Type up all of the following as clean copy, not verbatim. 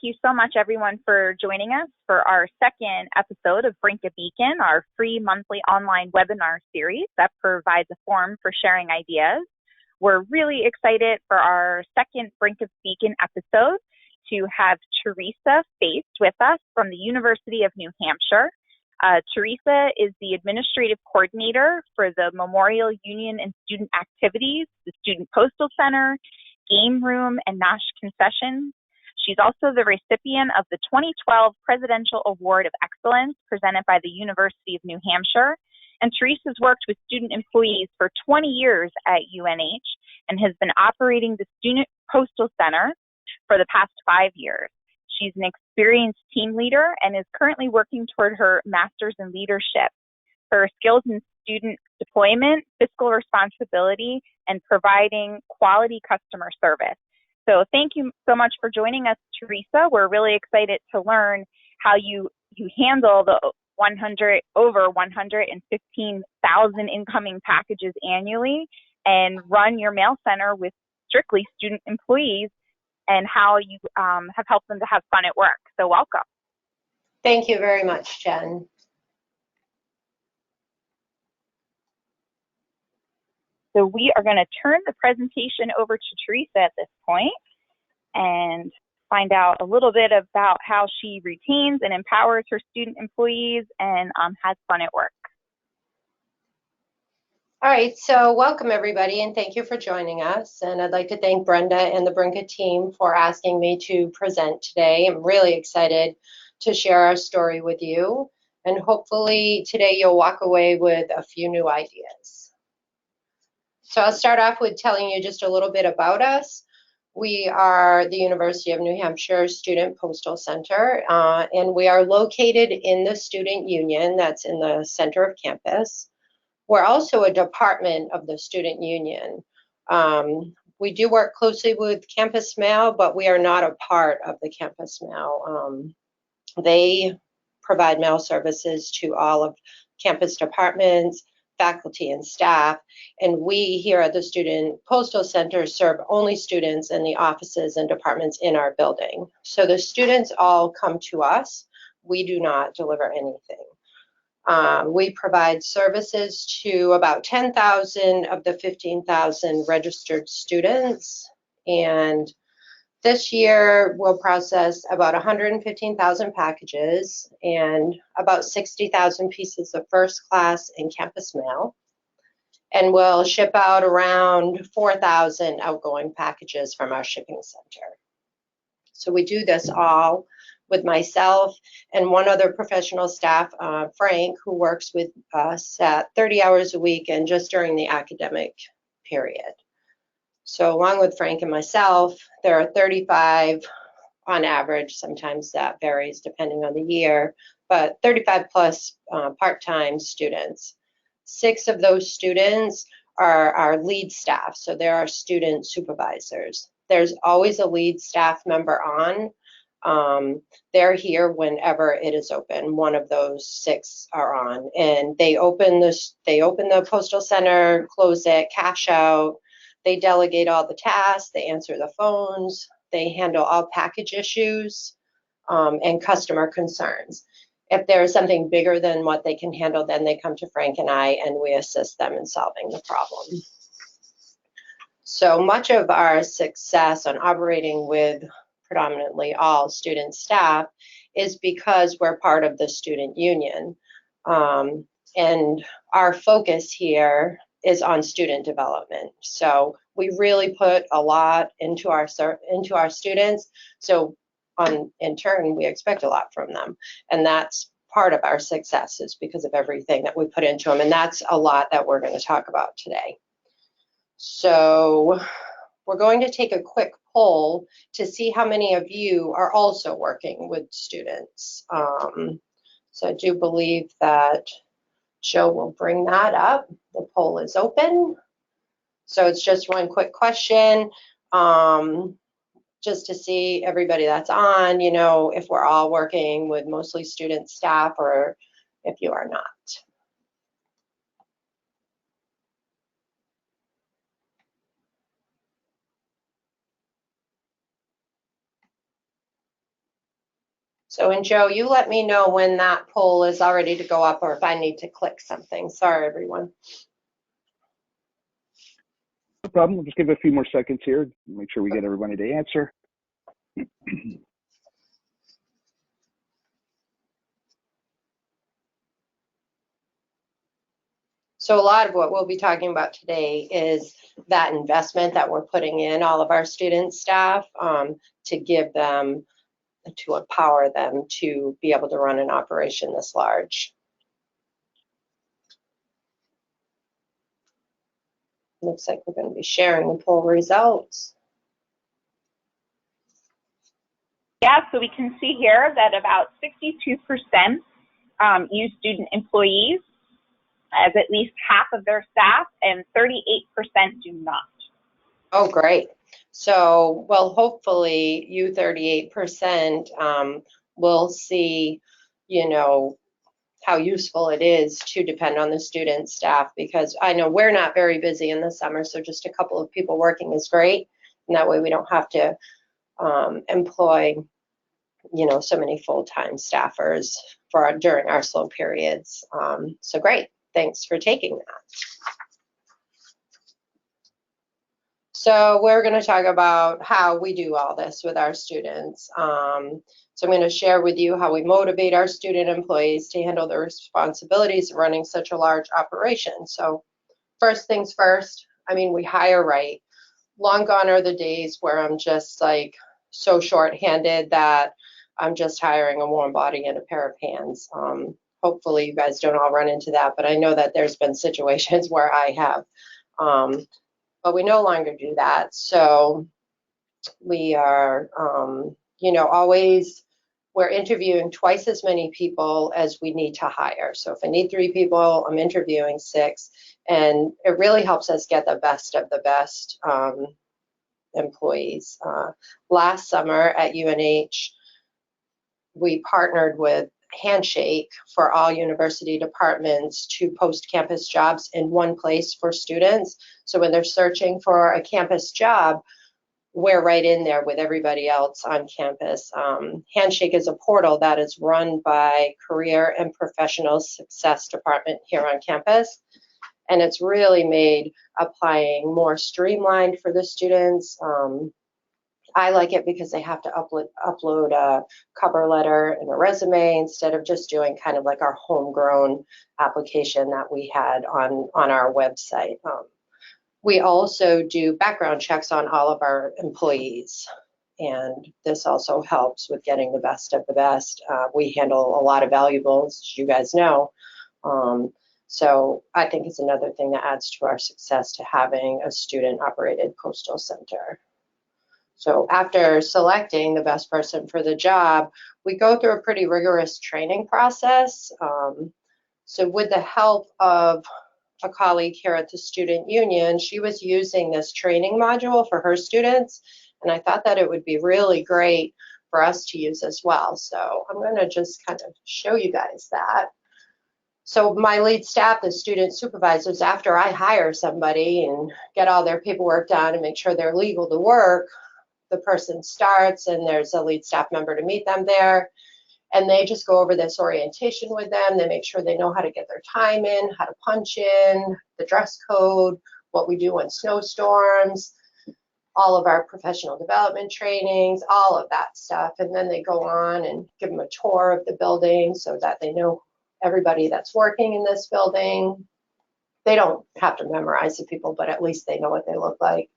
you so much, everyone, for joining us for our second episode of Brynka Beacon, our free monthly online webinar series that provides a forum for sharing ideas. We're really excited for our second Brynka Beacon episode to have Theresa Faist with us from the University of New Hampshire. Theresa is the administrative coordinator for the Memorial Union and Student Activities, the Student Postal Center, Game Room, and Nosh Concessions. She's also the recipient of the 2012 Presidential Award of Excellence presented by the University of New Hampshire. And Theresa's worked with student employees for 20 years at UNH and has been operating the Student Postal Center for the past 5 years. She's an experienced team leader and is currently working toward her master's in leadership. Her skills in student deployment, fiscal responsibility, and providing quality customer service. So thank you so much for joining us, Theresa. We're really excited to learn how you handle the over 115,000 incoming packages annually and run your mail center with strictly student employees and how you have helped them to have fun at work. So welcome. Thank you very much, Jen. So we are going to turn the presentation over to Theresa at this point and find out a little bit about how she retains and empowers her student employees and has fun at work. All right, so welcome everybody and thank you for joining us. And I'd like to thank Brenda and the Brynka team for asking me to present today. I'm really excited to share our story with you. And hopefully today you'll walk away with a few new ideas. So I'll start off with telling you just a little bit about us. We are the University of New Hampshire Student Postal Center, and we are located in the Student Union that's in the center of campus. We're also a department of the Student Union. We do work closely with Campus Mail, but we are not a part of the Campus Mail. They provide mail services to all of campus departments, faculty and staff, and we here at the Student Postal Center serve only students in the offices and departments in our building. So the students all come to us. We do not deliver anything. We provide services to about 10,000 of the 15,000 registered students, and this year we'll process about 115,000 packages and about 60,000 pieces of first class and campus mail. And we'll ship out around 4,000 outgoing packages from our shipping center. So we do this all with myself and one other professional staff, Frank, who works with us at 30 hours a week and just during the academic period. So along with Frank and myself, there are 35 on average. Sometimes that varies depending on the year, but 35 plus part-time students. 6 of those students are our lead staff, so there are student supervisors. There's always a lead staff member on. They're here whenever it is open. One of those 6 are on, and they open the postal center, close it, cash out. They delegate all the tasks, they answer the phones, they handle all package issues and customer concerns. If there is something bigger than what they can handle, then they come to Frank and I, and we assist them in solving the problem. So much of our success on operating with predominantly all student staff is because we're part of the student union. And our focus here is on student development. So we really put a lot into our students. So in turn, we expect a lot from them. And that's part of our success is because of everything that we put into them. And that's a lot that we're going to talk about today. So we're going to take a quick poll to see how many of you are also working with students. So I do believe that Joe will bring that up. The poll is open. So it's just one quick question, just to see everybody that's on, you know, if we're all working with mostly student staff or if you are not. So, and Joe, you let me know when that poll is all ready to go up or if I need to click something. Sorry, everyone. No problem. We'll just give it a few more seconds here. Make sure we get everybody to answer. So a lot of what we'll be talking about today is that investment that we're putting in all of our student staff to give them, to empower them to be able to run an operation this large. Looks like we're going to be sharing the poll results. Yeah, so we can see here that about 62% use student employees as at least half of their staff, and 38% do not. Oh, great. So, well, hopefully you 38% will see, you know, how useful it is to depend on the student staff, because I know we're not very busy in the summer, so just a couple of people working is great. And that way we don't have to employ, you know, so many full-time staffers during our slow periods. So great. Thanks for taking that. So we're going to talk about how we do all this with our students. So I'm going to share with you how we motivate our student employees to handle the responsibilities of running such a large operation. So first things first, I mean, we hire right. Long gone are the days where I'm just like so short-handed that I'm just hiring a warm body and a pair of hands. Hopefully you guys don't all run into that, but I know that there's been situations where I have. But we no longer do that. So we are, you know, always, we're interviewing twice as many people as we need to hire. So if I need 3 people, I'm interviewing 6. And it really helps us get the best of the best employees. Last summer at UNH, we partnered with Handshake for all university departments to post campus jobs in one place for students. So when they're searching for a campus job, we're right in there with everybody else on campus. Handshake is a portal that is run by Career and Professional Success Department here on campus. And it's really made applying more streamlined for the students. I like it because they have to upload a cover letter and a resume instead of just doing kind of like our homegrown application that we had on our website. We also do background checks on all of our employees, and this also helps with getting the best of the best. We handle a lot of valuables, as you guys know. So I think it's another thing that adds to our success to having a student-operated coastal center. So after selecting the best person for the job, we go through a pretty rigorous training process. So with the help of a colleague here at the student union, she was using this training module for her students, and I thought that it would be really great for us to use as well. So I'm going to just kind of show you guys that. So my lead staff, the student supervisors, after I hire somebody and get all their paperwork done and make sure they're legal to work, the person starts and there's a lead staff member to meet them there. And they just go over this orientation with them. They make sure they know how to get their time in, how to punch in, the dress code, what we do in snowstorms, all of our professional development trainings, all of that stuff. And then they go on and give them a tour of the building so that they know everybody that's working in this building. They don't have to memorize the people, but at least they know what they look like.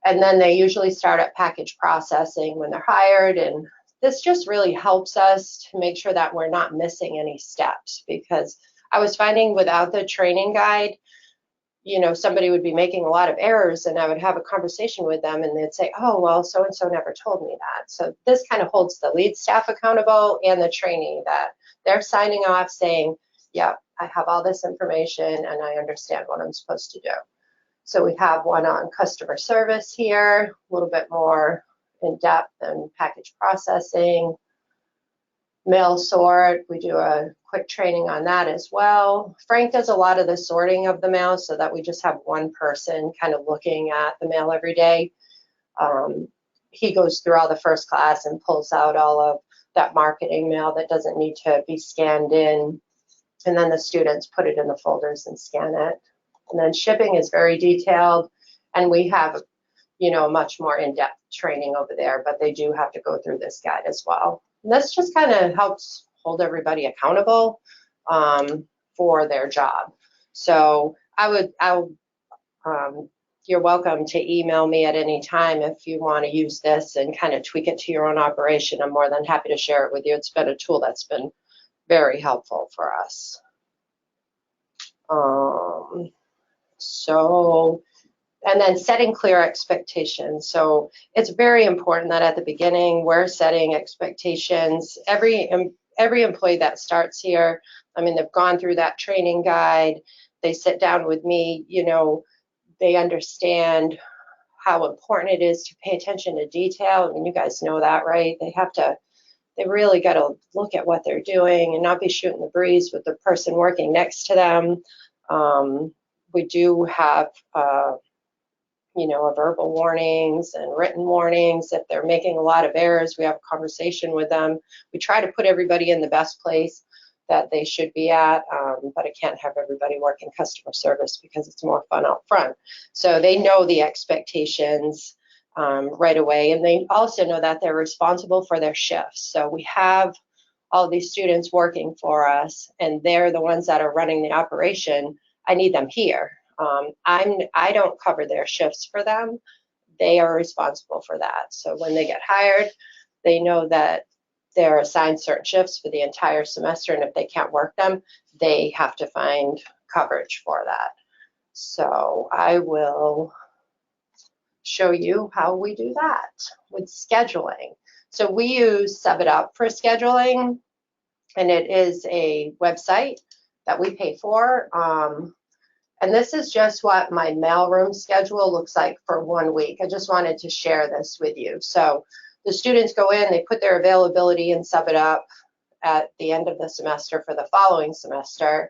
And then they usually start at package processing when they're hired. And this just really helps us to make sure that we're not missing any steps, because I was finding without the training guide, you know, somebody would be making a lot of errors, and I would have a conversation with them and they'd say, oh, well, so-and-so never told me that. So this kind of holds the lead staff accountable and the trainee, that they're signing off saying, yeah, I have all this information and I understand what I'm supposed to do. So we have one on customer service here, a little bit more in depth than package processing. Mail sort, we do a quick training on that as well. Frank does a lot of the sorting of the mail so that we just have one person kind of looking at the mail every day. he goes through all the first class and pulls out all of that marketing mail that doesn't need to be scanned in. And then the students put it in the folders and scan it. And then shipping is very detailed, and we have, you know, much more in-depth training over there, but they do have to go through this guide as well. And this just kind of helps hold everybody accountable for their job. So you're welcome to email me at any time if you want to use this and kind of tweak it to your own operation. I'm more than happy to share it with you. It's been a tool that's been very helpful for us. And then setting clear expectations. So it's very important that at the beginning we're setting expectations. Every employee that starts here, I mean, they've gone through that training guide. They sit down with me, you know, they understand how important it is to pay attention to detail. I mean, you guys know that, right? They really got to look at what they're doing and not be shooting the breeze with the person working next to them. We do have, you know, verbal warnings and written warnings. If they're making a lot of errors, we have a conversation with them. We try to put everybody in the best place that they should be at, but I can't have everybody working customer service because it's more fun out front. So they know the expectations right away, and they also know that they're responsible for their shifts. So we have all these students working for us, and they're the ones that are running the operation. I need them here. I don't cover their shifts for them. They are responsible for that. So when they get hired, they know that they're assigned certain shifts for the entire semester, and if they can't work them, they have to find coverage for that. So I will show you how we do that with scheduling. So we use 7up for scheduling, and it is a website that we pay for. And this is just what my mailroom schedule looks like for 1 week. I just wanted to share this with you. So the students go in, they put their availability in 7up at the end of the semester for the following semester.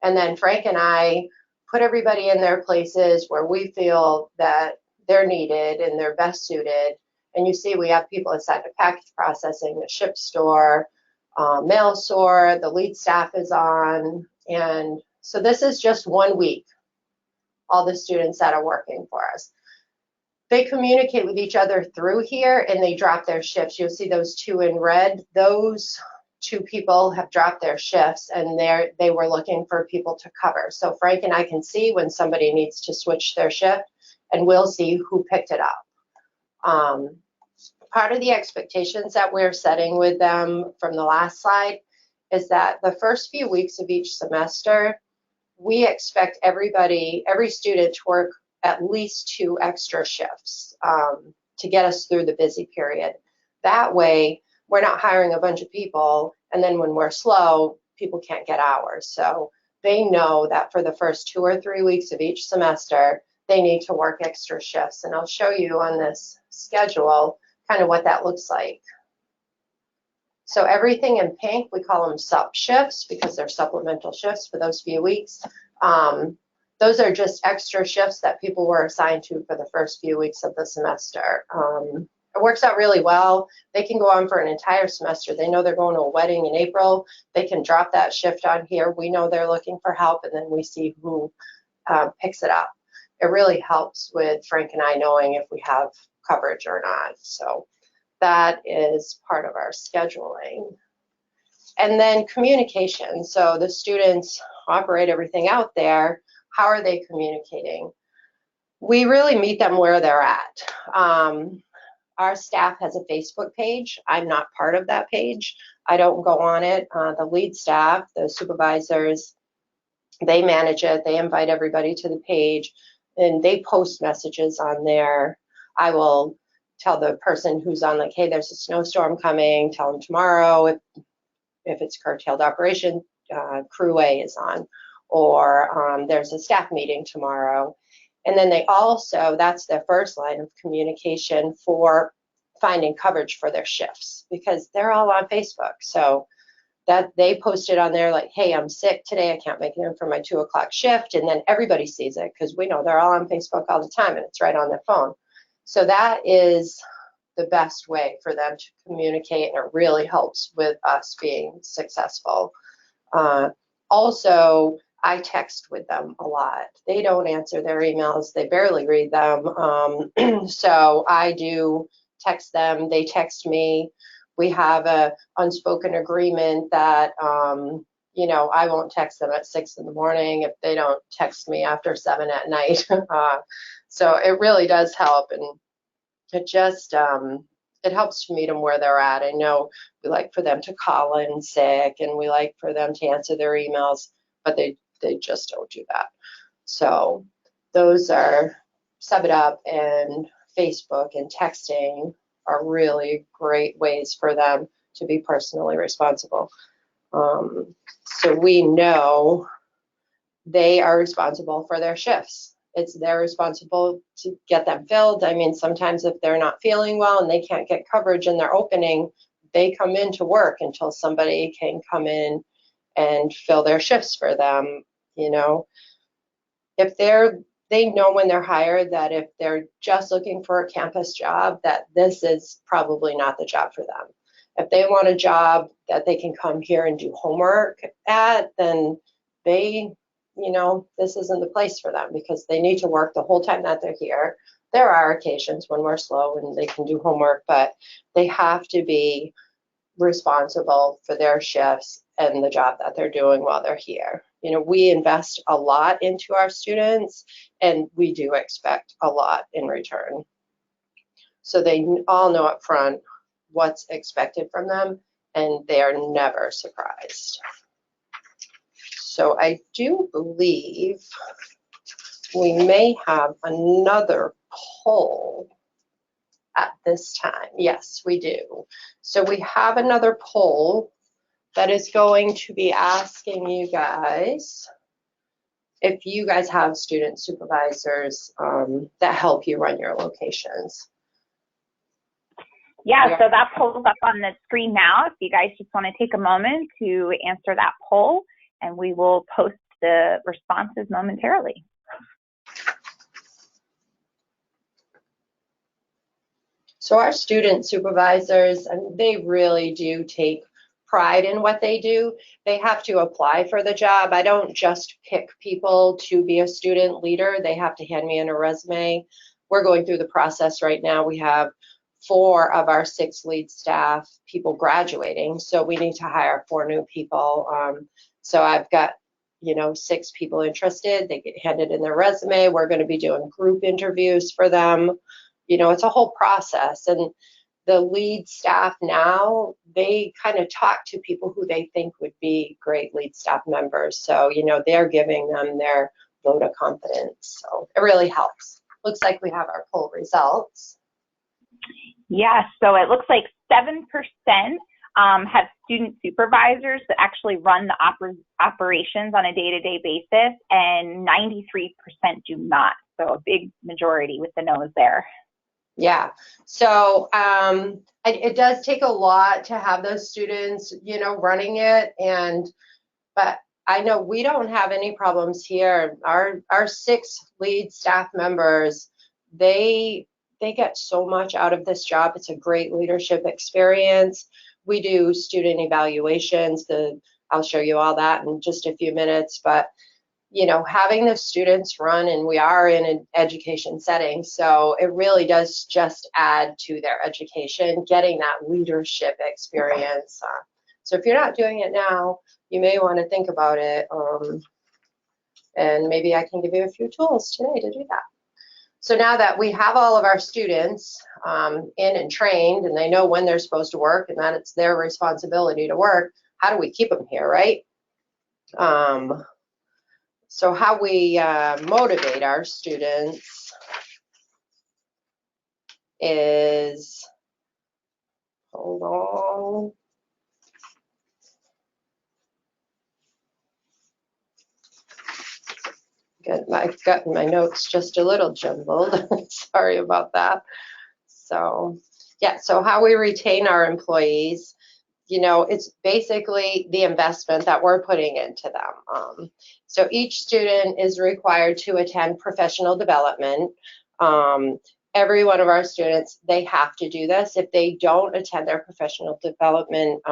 And then Frank and I put everybody in their places where we feel that they're needed and they're best suited. And you see we have people assigned to package processing, the ship store, mail sort, the lead staff is on. And so this is just 1 week, all the students that are working for us. They communicate with each other through here, and they drop their shifts. You'll see those 2 in red. Those 2 people have dropped their shifts, and they were looking for people to cover. So Frank and I can see when somebody needs to switch their shift, and we'll see who picked it up. Part of the expectations that we're setting with them from the last slide is that the first few weeks of each semester, we expect every student to work at least 2 extra shifts to get us through the busy period. That way, we're not hiring a bunch of people, and then when we're slow, people can't get hours. So they know that for the first 2 or 3 weeks of each semester, they need to work extra shifts. And I'll show you on this schedule kind of what that looks like. So everything in pink, we call them sup shifts because they're supplemental shifts for those few weeks. Those are just extra shifts that people were assigned to for the first few weeks of the semester. It works out really well. They can go on for an entire semester. They know they're going to a wedding in April. They can drop that shift on here. We know they're looking for help, and then we see who picks it up. It really helps with Frank and I knowing if we have coverage or not. So that is part of our scheduling. And then communication. So the students operate everything out there. How are they communicating? We really meet them where they're at. Our staff has a Facebook page. I'm not part of that page. I don't go on it. The lead staff, the supervisors, they manage it. They invite everybody to the page, and they post messages on there. I will tell the person who's on, like, hey, there's a snowstorm coming. Tell them tomorrow. If it's curtailed operation, crew A is on. Or there's a staff meeting tomorrow. And then they also, that's their first line of communication for finding coverage for their shifts, because they're all on Facebook. So that they posted on there like, hey, I'm sick today, I can't make it in for my 2 o'clock shift. And then everybody sees it because we know they're all on Facebook all the time, and it's right on their phone. So that is the best way for them to communicate, and it really helps with us being successful. Also, I text with them a lot. They don't answer their emails. They barely read them. So I do text them. They text me. We have a unspoken agreement that, you know, I won't text them at 6 in the morning if they don't text me after 7 at night. So it really does help. And it just, it helps to meet them where they're at. I know we like for them to call in sick, and we like for them to answer their emails, but they just don't do that. So those are Sub It Up and Facebook and texting are really great ways for them to be personally responsible. So we know they are responsible for their shifts. They're responsible to get them filled. I mean, sometimes if they're not feeling well and they can't get coverage in their opening, they come into work until somebody can come in and fill their shifts for them. You know, if they know when they're hired that if they're just looking for a campus job, that this is probably not the job for them. If they want a job that they can come here and do homework at, then you know, this isn't the place for them, because they need to work the whole time that they're here. There are occasions when we're slow and they can do homework, but they have to be responsible for their shifts and the job that they're doing while they're here. You know, we invest a lot into our students, and we do expect a lot in return. So they all know up front what's expected from them, and they are never surprised. So I do believe we may have another poll at this time. Yes, we do. So we have another poll that is going to be asking you guys if you guys have student supervisors that help you run your locations. Yeah, so that poll's up on the screen now. If you guys just want to take a moment to answer that poll, and we will post the responses momentarily. So our student supervisors, they really do take pride in what they do. They have to apply for the job. I don't just pick people to be a student leader. They have to hand me in a resume. We're going through the process right now. We have 4 of our 6 lead staff people graduating, so we need to hire 4 new people. So I've got, you know, 6 people interested. They get handed in their resume. We're going to be doing group interviews for them. You know, it's a whole process. And the lead staff now, they kind of talk to people who they think would be great lead staff members. So, you know, they're giving them their vote of confidence. So it really helps. Looks like we have our poll results. Yeah, so it looks like 7% have student supervisors that actually run the operations on a day-to-day basis, and 93% do not. So a big majority with the no's there. Yeah, so it does take a lot to have those students, you know, running it, but I know we don't have any problems here. Our 6 lead staff members, they get so much out of this job. It's a great leadership experience. We do student evaluations. I'll show you all that in just a few minutes, but you know, having the students run, and we are in an education setting, so it really does just add to their education, getting that leadership experience. So if you're not doing it now, you may want to think about it, and maybe I can give you a few tools today to do that. So now that we have all of our students in and trained, and they know when they're supposed to work and that it's their responsibility to work, how do we keep them here, right? So how we motivate our students is, hold on. I've gotten my notes just a little jumbled. Sorry about that. So yeah, so how we retain our employees, you know, it's basically the investment that we're putting into them. So each student is required to attend professional development. every one of our students, they have to do this. If they don't attend their professional development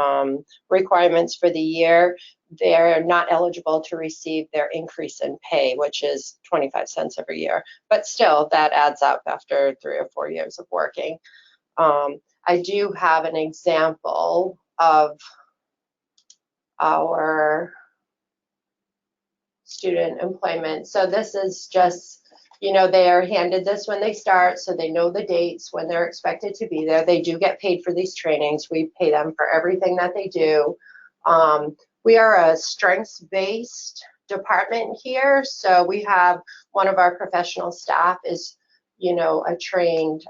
requirements for the year, they're not eligible to receive their increase in pay, which is 25 cents every year. But still, that adds up after 3 or 4 years of working. I do have an example of our student employment. So this is just, they are handed this when they start, so they know the dates when they're expected to be there. They do get paid for these trainings. We pay them for everything that they do. We are a strengths-based department here, so we have one of our professional staff is, a trained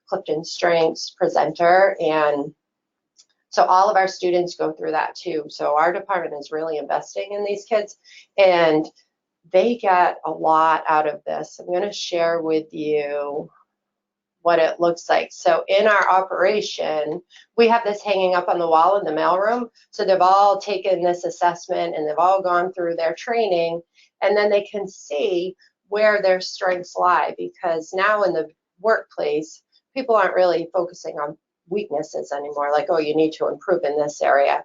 Clifton Strengths presenter, and so all of our students go through that too. So our department is really investing in these kids, and they get a lot out of this. I'm going to share with you what it looks like. So in our operation, we have this hanging up on the wall in the mailroom. So they've all taken this assessment and they've all gone through their training, and then they can see where their strengths lie, because now in the workplace, people aren't really focusing on weaknesses anymore, like, oh, you need to improve in this area.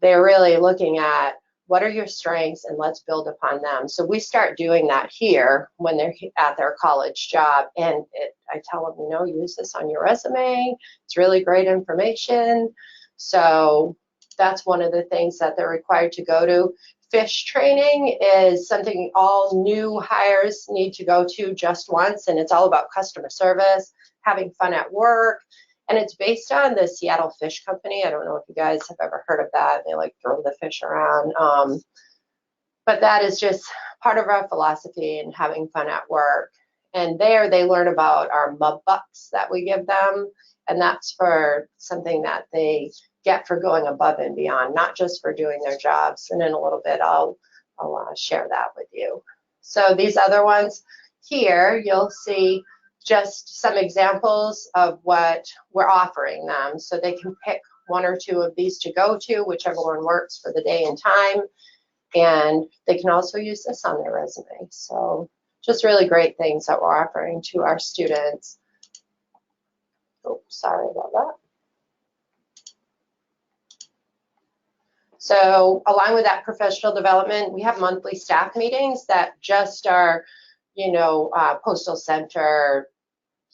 They're really looking at what are your strengths and let's build upon them. So we start doing that here when they're at their college job, and I tell them, use this on your resume. It's really great information. So that's one of the things that they're required to go to. Fish training is something all new hires need to go to just once, and it's all about customer service, having fun at work. And it's based on the Seattle Fish Company. I don't know if you guys have ever heard of that. They like throw the fish around. But that is just part of our philosophy and having fun at work. And there they learn about our mud bucks that we give them. And that's for something that they get for going above and beyond, not just for doing their jobs. And in a little bit, I'll share that with you. So these other ones here, you'll see just some examples of what we're offering them. So they can pick 1 or 2 of these to go to, whichever one works for the day and time. And they can also use this on their resume. So just really great things that we're offering to our students. Oh, sorry about that. So along with that professional development, we have monthly staff meetings that just are, Postal Center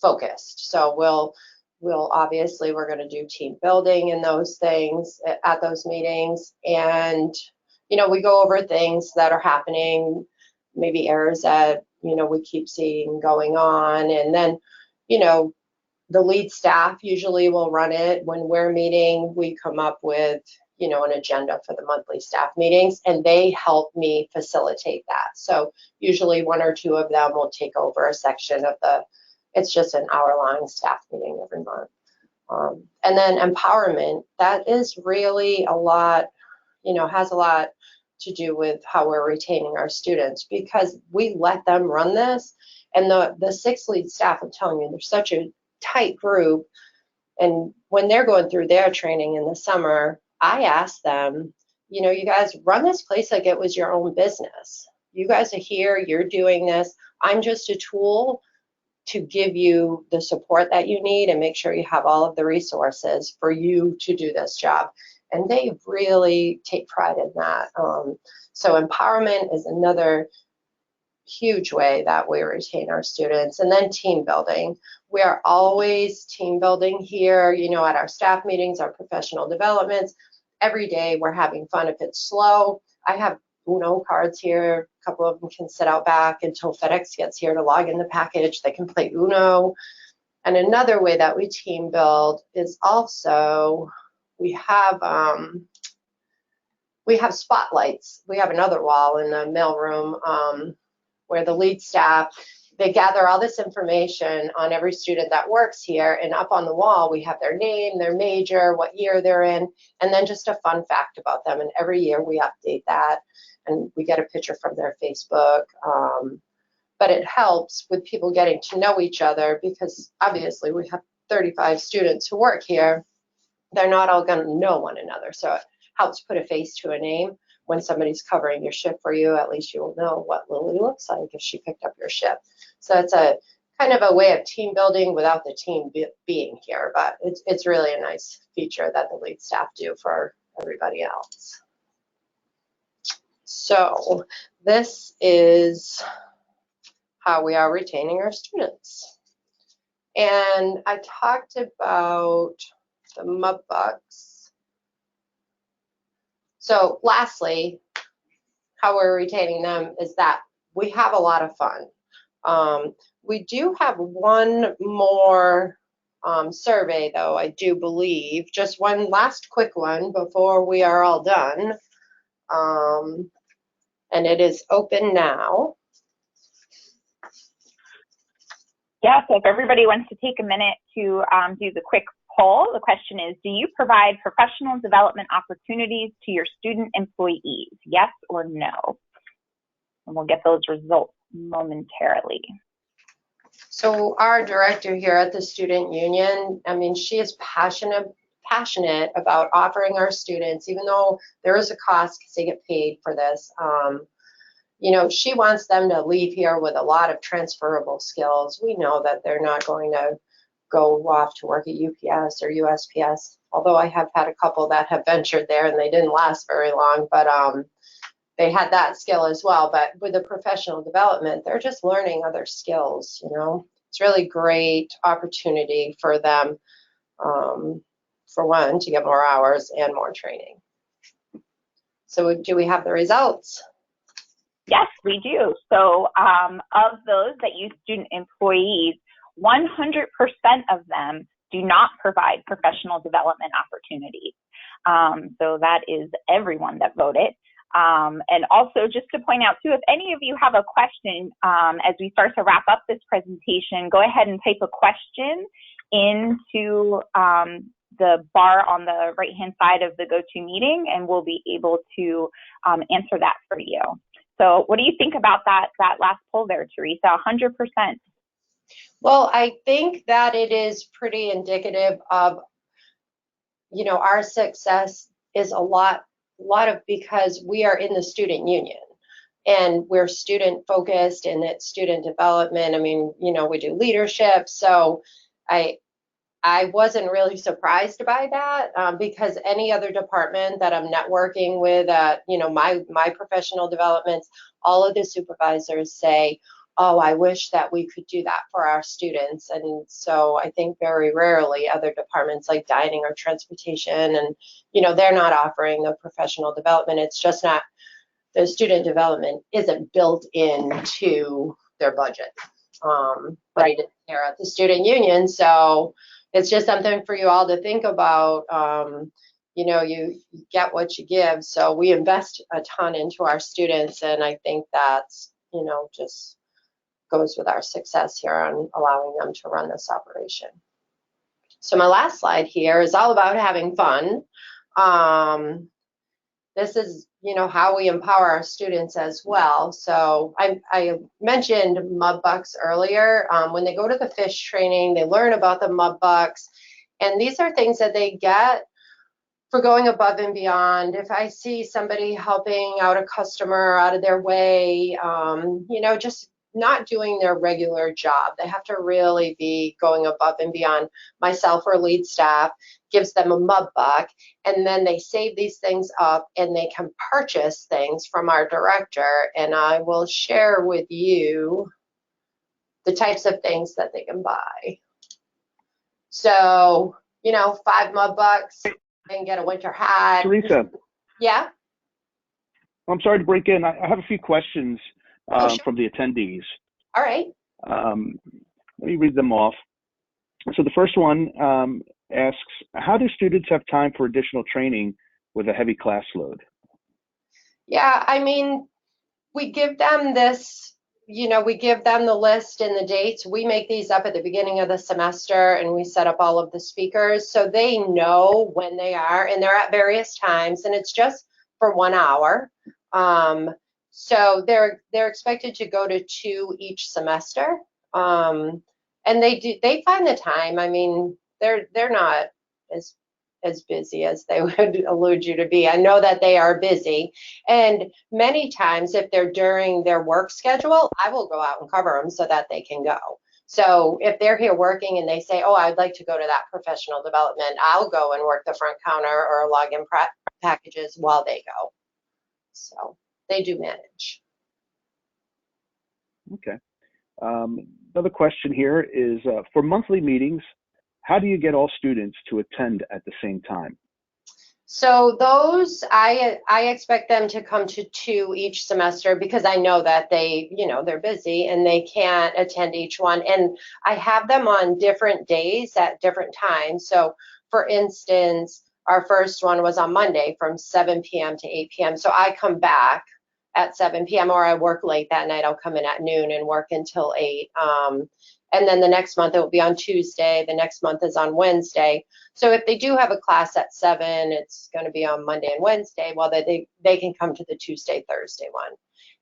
focused. So we'll obviously, we're going to do team building and those things at those meetings. And, we go over things that are happening, maybe errors that, we keep seeing going on. And then, the lead staff usually will run it. When we're meeting, we come up with, an agenda for the monthly staff meetings, and they help me facilitate that. So usually 1 or 2 of them will take over a section of it's just an hour-long staff meeting every month. And then empowerment, that is really a lot, has a lot to do with how we're retaining our students, because we let them run this. And the 6 lead staff, I'm telling you, they're such a tight group. And when they're going through their training in the summer, I ask them, you guys run this place like it was your own business. You guys are here, you're doing this. I'm just a tool to give you the support that you need and make sure you have all of the resources for you to do this job. And they really take pride in that. So empowerment is another huge way that we retain our students. And then team building. We are always team building here, at our staff meetings, our professional developments. Every day we're having fun. If it's slow, I have Uno cards here. A couple of them can sit out back until FedEx gets here to log in the package. They can play Uno. And another way that we team build is also we have spotlights. We have another wall in the mailroom where the lead staff, they gather all this information on every student that works here, and up on the wall we have their name, their major, what year they're in, and then just a fun fact about them. And every year we update that, and we get a picture from their Facebook. But it helps with people getting to know each other, because obviously we have 35 students who work here. They're not all going to know one another, so it helps put a face to a name. When somebody's covering your shift for you, at least you will know what Lily looks like if she picked up your shift. So it's a kind of a way of team building without the team being here, but it's really a nice feature that the lead staff do for everybody else. So this is how we are retaining our students. And I talked about the mud bucks. So lastly, how we're retaining them is that we have a lot of fun. We do have one more survey, though, I do believe. Just one last quick one before we are all done. And it is open now. Yeah, so if everybody wants to take a minute to do the quick poll, the question is, do you provide professional development opportunities to your student employees? Yes or no? And we'll get those results momentarily. So our director here at the Student Union, I mean, she is passionate about offering our students, even though there is a cost because they get paid for this, you know, she wants them to leave here with a lot of transferable skills. We know that they're not going to go off to work at UPS or USPS, although I have had a couple that have ventured there and they didn't last very long, but they had that skill as well. But with the professional development, they're just learning other skills, you know. It's really great opportunity for them, for one, to get more hours and more training. So do we have the results? Yes, we do. So of those that use student employees, 100% of them do not provide professional development opportunities. So that is everyone that voted. And also just to point out too, if any of you have a question as we start to wrap up this presentation, go ahead and type a question into the bar on the right-hand side of the GoToMeeting, and we'll be able to answer that for you. So what do you think about that last poll there, Theresa? 100%. Well, I think that it is pretty indicative of, you know, our success is a lot of because we are in the student union and we're student focused and it's student development. I mean, you know, we do leadership. So I wasn't really surprised by that because any other department that I'm networking with, you know, my professional developments, all of the supervisors say, oh, I wish that we could do that for our students. And so I think very rarely other departments like dining or transportation and, you know, they're not offering the professional development. It's just not, the student development isn't built into their budget. But it is here at the student union. So it's just something for you all to think about. You know, you get what you give. So we invest a ton into our students. And I think that's, you know, just goes with our success here on allowing them to run this operation. So my last slide here is all about having fun. This is, you know, how we empower our students as well. So I mentioned mud bucks earlier. When they go to the fish training, they learn about the mud bucks. And these are things that they get for going above and beyond. If I see somebody helping out a customer out of their way, you know, just not doing their regular job. They have to really be going above and beyond. Myself or lead staff gives them a mud buck, and then they save these things up and they can purchase things from our director, and I will share with you the types of things that they can buy. So, you know, 5 mud bucks, they can get a winter hat. Theresa. Yeah? I'm sorry to break in. I have a few questions Sure. from the attendees. All right. Let me read them off. So the first one asks, how do students have time for additional training with a heavy class load? Yeah, I mean, we give them this, you know, we give them the list and the dates. We make these up at the beginning of the semester and we set up all of the speakers so they know when they are, and they're at various times, and it's just for 1 hour. So they're expected to go to 2 each semester, and they find the time. I mean, they're not as busy as they would allude you to be. I know that they are busy, and many times if they're during their work schedule, I will go out and cover them so that they can go. So if they're here working and they say, oh, I'd like to go to that professional development, I'll go and work the front counter or log in packages while they go. So they do manage. Okay. Another question here is, for monthly meetings, how do you get all students to attend at the same time? So those, I expect them to come to 2 each semester because I know that they're busy and they can't attend each one. And I have them on different days at different times. So for instance, our first one was on Monday from 7 p.m. to 8 p.m. So I come back at 7 p.m. or I work late that night. I'll come in at noon and work until 8. And then the next month it will be on Tuesday. The next month is on Wednesday. So if they do have a class at 7, it's going to be on Monday and Wednesday. Well, they can come to the Tuesday, Thursday one.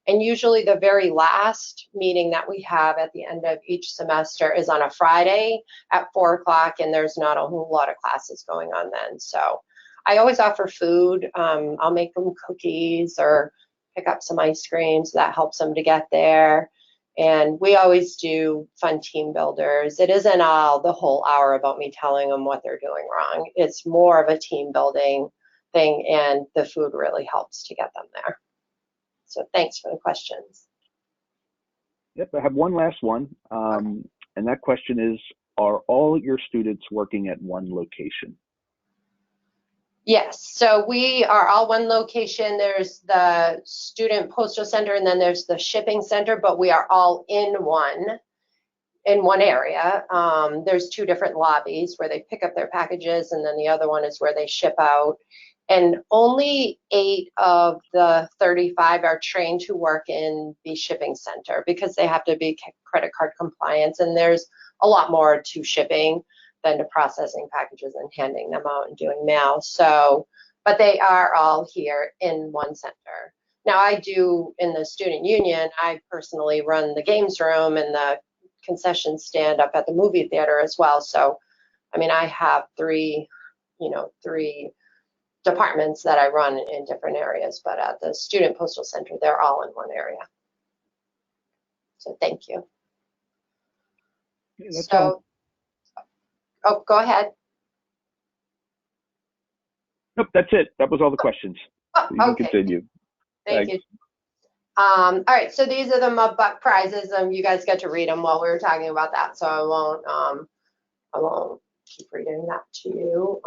And usually the very last meeting that we have at the end of each semester is on a Friday at 4 o'clock, and there's not a whole lot of classes going on then. So I always offer food. I'll make them cookies or pick up some ice cream, so that helps them to get there. And we always do fun team builders. It isn't all the whole hour about me telling them what they're doing wrong. It's more of a team building thing, and the food really helps to get them there. So thanks for the questions. Yep, I have one last one. And that question is, are all your students working at one location? Yes, so we are all one location. There's the student postal center and then there's the shipping center, but we are all in one area. There's 2 different lobbies where they pick up their packages, and then the other one is where they ship out. And only 8 of the 35 are trained to work in the shipping center because they have to be credit card compliant, and there's a lot more to shipping than to processing packages and handing them out and doing mail. So, but they are all here in one center. Now I do, in the student union, I personally run the games room and the concession stand up at the movie theater as well. So, I mean, I have 3 departments that I run in different areas, but at the student postal center, they're all in one area. So thank you. Yeah, so, oh, go ahead. Nope, that's it. That was all the questions. Oh, you can okay. continue. Thank you. All right, so these are the Mud Buck prizes. You guys get to read them while we were talking about that, so I won't keep reading that to you.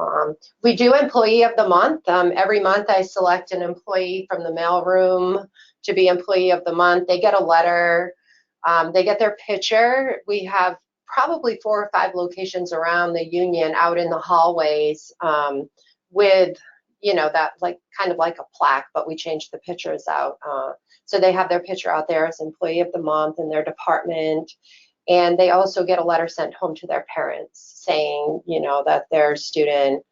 We do Employee of the Month. Every month I select an employee from the mailroom to be Employee of the Month. They get a letter. They get their picture. We have probably 4 or 5 locations around the union out in the hallways with, that kind of like a plaque, but we changed the pictures out. So they have their picture out there as Employee of the Month in their department. And they also get a letter sent home to their parents saying, that their student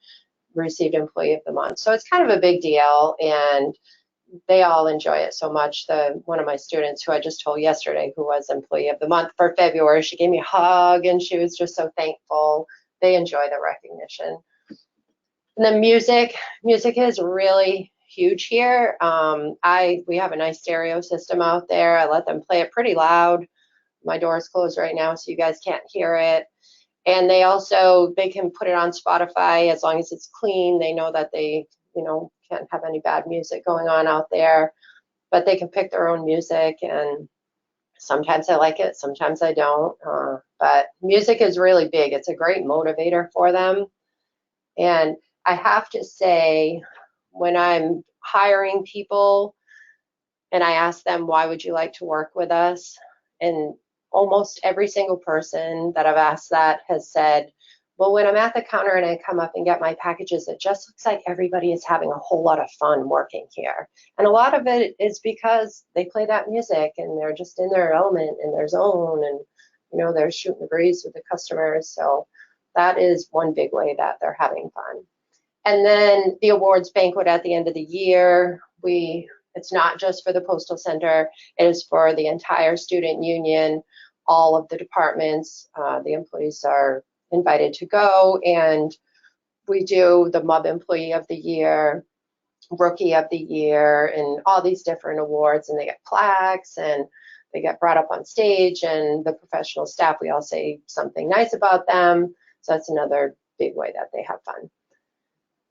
received Employee of the Month. So it's kind of a big deal, and they all enjoy it so much. One of my students who I just told yesterday, who was Employee of the Month for February, she gave me a hug and she was just so thankful. They enjoy the recognition. And then music is really huge here. We have a nice stereo system out there. I let them play it pretty loud. My door is closed right now, so you guys can't hear it. And they can put it on Spotify as long as it's clean. They know that they, can't have any bad music going on out there, but they can pick their own music, and sometimes I like it, sometimes I don't. But music is really big. It's a great motivator for them. And I have to say, when I'm hiring people and I ask them, why would you like to work with us? And almost every single person that I've asked that has said, well, when I'm at the counter and I come up and get my packages, it just looks like everybody is having a whole lot of fun working here. And a lot of it is because they play that music and they're just in their element, in their zone, and they're shooting the breeze with the customers. So that is one big way that they're having fun. And then the awards banquet at the end of the year, it's not just for the Postal Center, it is for the entire student union, all of the departments. The employees are invited to go, and we do the MUB Employee of the Year, Rookie of the Year, and all these different awards, and they get plaques, and they get brought up on stage, and the professional staff, we all say something nice about them. So that's another big way that they have fun.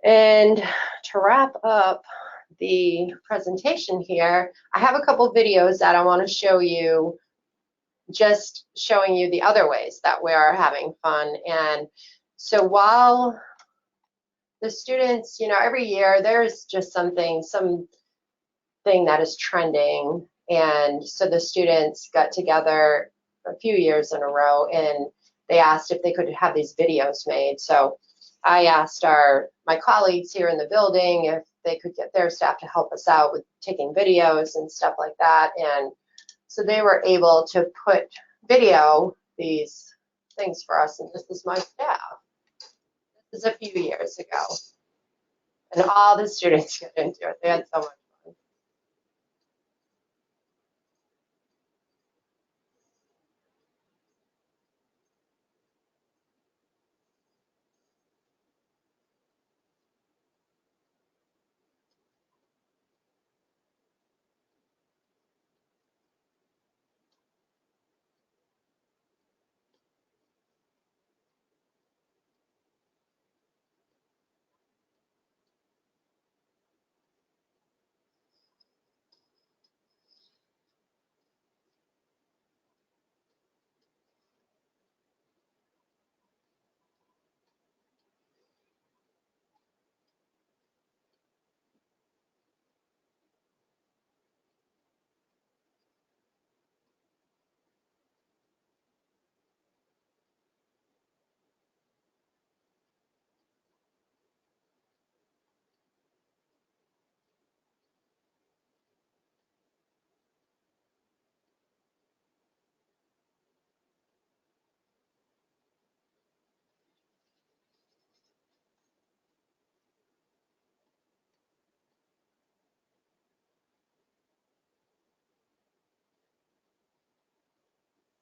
And to wrap up the presentation here, I have a couple videos that I want to show you, just showing you the other ways that we are having fun. And so while the students, every year there's just something that is trending. And so the students got together a few years in a row, and they asked if they could have these videos made. So I asked my colleagues here in the building if they could get their staff to help us out with taking videos and stuff like that. And so they were able to video these things for us, and this is my staff. This is a few years ago. And all the students got into it. They had so much fun.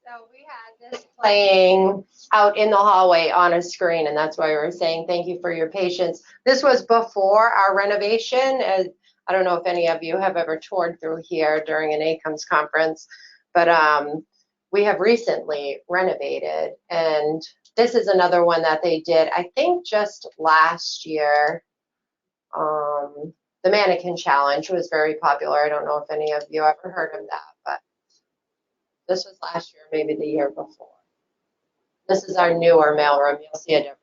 So we had this playing out in the hallway on a screen, and that's why we were saying thank you for your patience. This was before our renovation. I don't know if any of you have ever toured through here during an ACOMS conference, but we have recently renovated, and this is another one that they did, I think just last year. The mannequin challenge was very popular. I don't know if any of you ever heard of that, but this was last year, maybe the year before. This is our newer mailroom. You'll see a difference.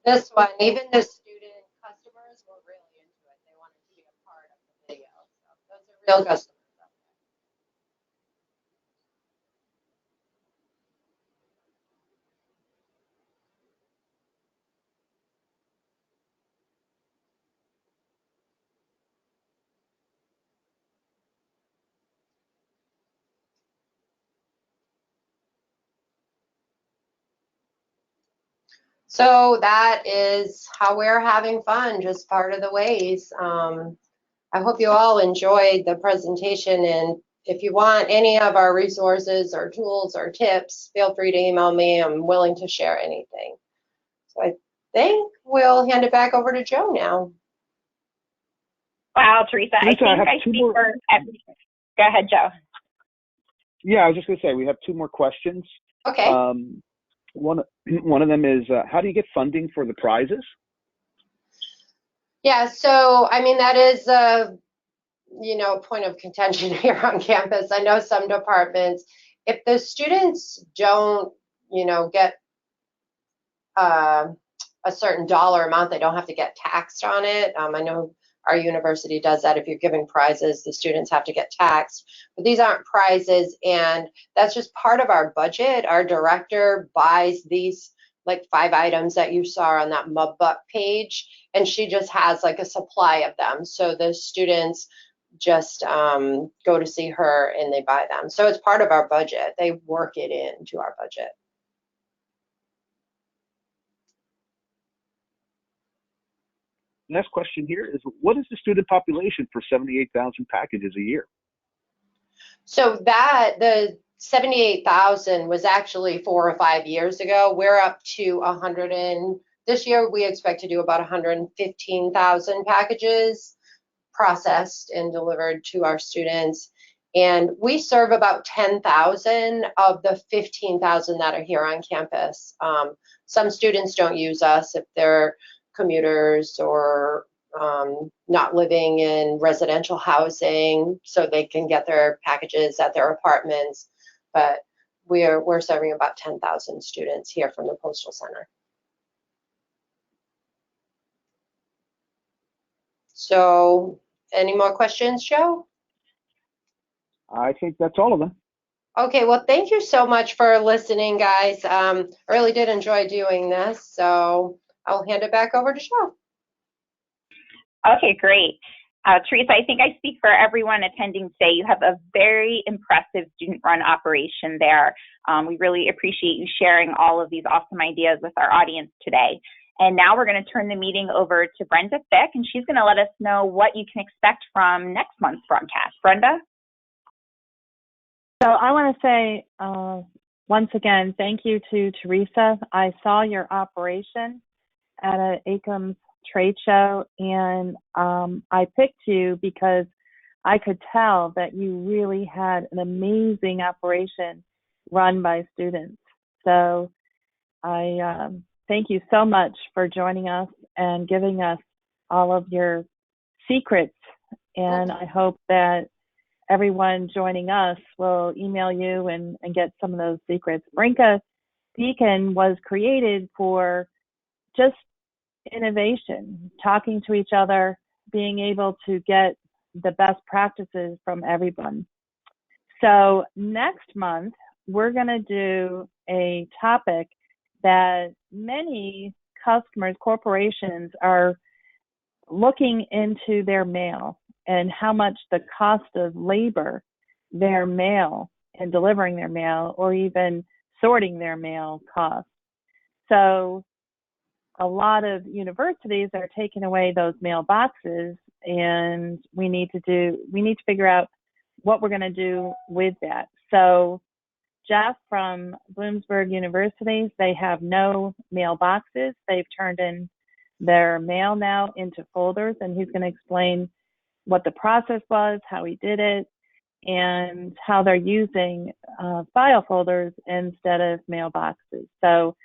This one, even the student customers were really into it. They wanted to be a part of the video. So those are real customers. So that is how we're having fun, just part of the ways. I hope you all enjoyed the presentation, and if you want any of our resources or tools or tips, feel free to email me. I'm willing to share anything. So I think we'll hand it back over to Joe now. Wow, Theresa, I think I speak for everyone. Go ahead, Joe. Yeah, I was just going to say, we have two more questions. Okay. One of them is, how do you get funding for the prizes? Yeah, so I mean, that is a point of contention here on campus. I know some departments, if the students don't get a certain dollar amount, they don't have to get taxed on it. I know our university does that. If you're giving prizes, the students have to get taxed. But these aren't prizes, and that's just part of our budget. Our director buys these like 5 items that you saw on that MubBuck page, and she just has like a supply of them. So the students just go to see her and they buy them. So it's part of our budget. They work it into our budget. Next question here is, what is the student population for 78,000 packages a year? So the 78,000 was actually 4 or 5 years ago. We're up to 100, and this year we expect to do about 115,000 packages processed and delivered to our students. And we serve about 10,000 of the 15,000 that are here on campus. Some students don't use us if they're commuters or not living in residential housing, so they can get their packages at their apartments. But we're serving about 10,000 students here from the Postal Center. So, any more questions, Joe? I think that's all of them. Okay, well, thank you so much for listening, guys. I really did enjoy doing this, so I'll hand it back over to Joe. Okay, great. Theresa, I think I speak for everyone attending today. You have a very impressive student-run operation there. We really appreciate you sharing all of these awesome ideas with our audience today. And now we're going to turn the meeting over to Brynka Beacon, and she's going to let us know what you can expect from next month's broadcast. Brynka? So I want to say once again, thank you to Theresa. I saw your operation at an ACOMS trade show, and I picked you because I could tell that you really had an amazing operation run by students. So I thank you so much for joining us and giving us all of your secrets, and I hope that everyone joining us will email you and get some of those secrets. Brynka Beacon was created for just innovation, talking to each other, being able to get the best practices from everyone. So next month, we're going to do a topic that many customers, corporations are looking into their mail and how much the cost of labor, their mail and delivering their mail, or even sorting their mail costs. So a lot of universities are taking away those mailboxes, and we need to figure out what we're going to do with that. So Jeff from Bloomsburg University, they have no mailboxes. They've turned in their mail now into folders, and he's going to explain what the process was, how he did it, and how they're using file folders instead of mailboxes. So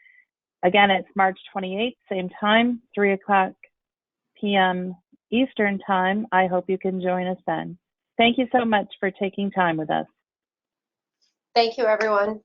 again, it's March 28th, same time, 3:00 p.m. Eastern time. I hope you can join us then. Thank you so much for taking time with us. Thank you, everyone.